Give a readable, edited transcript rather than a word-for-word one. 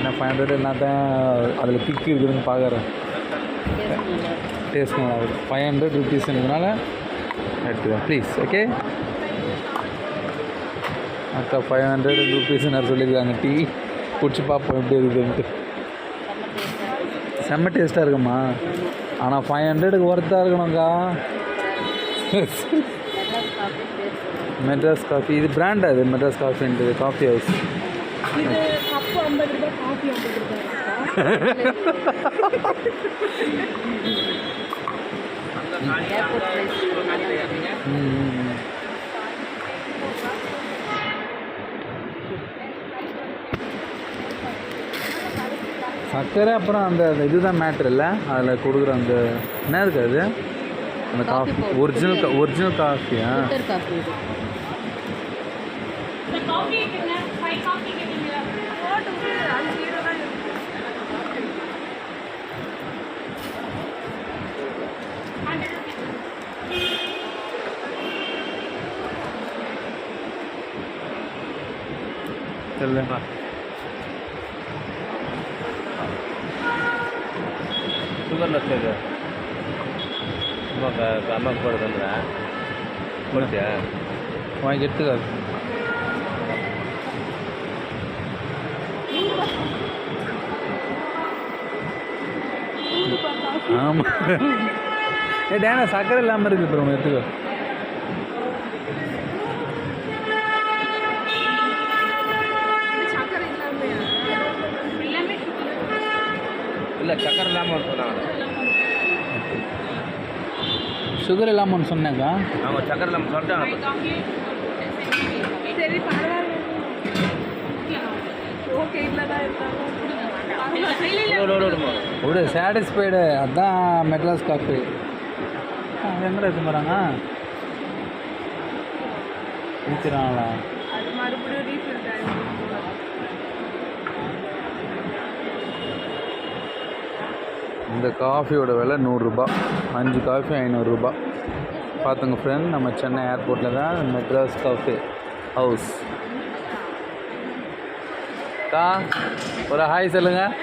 ஏன்னா 500 என்ன தான் அதில் கிக் இருக்குதுன்னு பார்க்குறேன். டேஸ்ட் நல்லா இருக்கும். 500 ருபீஸ்ன்றதுனால எடுத்துக்கலாம் ப்ளீஸ். ஓகே அக்கா 500 ருபீஸ்ன்னு சொல்லியிருக்காங்க. டீ குடிச்சு பார்ப்போம் எப்படி இருக்குதுன்ட்டு. செம்ம டேஸ்ட்டாக இருக்குமா? ஆனால் 500க்கு ஒர்த்தாக இருக்கணும்க்கா. மெட்ராஸ் காஃபி இது பிராண்டா? இது மெட்ராஸ் காஃபின்றது காஃபி ஹவுஸ். சர்க்கரை அப்புறம் அந்த இதுதான் மேட்ரு இல்லை அதில் கொடுக்குற அந்த என்ன இருக்காது அந்த காஃபி ஒரிஜினல் காஃபியா? இல்லைப்பா சுகர்லெஸ் இது அம்மாவுக்கு போட தந்துடுறேன். போட்டியா வாங்கி எடுத்துக்காது. ஆமாம் டேனா சக்கரை இல்லாமல் இருக்குது ப்ரோ எடுத்துக்கோ. இல்லை சக்கரை இல்லாமல் சொன்னாங்க. சுகர் இல்லாமல் ஒன்று சொன்னாக்கா அவங்க சக்கரை இல்லாமல் சொல்லிட்டாங்க. ஒரு சாட்டிஸ்ஃபைடு அதுதான் மெட்ராஸ் காஃபி. எங்கே எடுத்து போகிறாங்க ஊற்றிறாங்களா? இந்த காஃபியோட விலை 100 ரூபா. 5 காஃபி 500 ரூபா. பார்த்துங்க ஃப்ரெண்ட், நம்ம சென்னை ஏர்போர்ட்டில் தான் மெட்ராஸ் காஃபி ஹவுஸ். ஒரு ஹாய் சொல்லுங்கள்.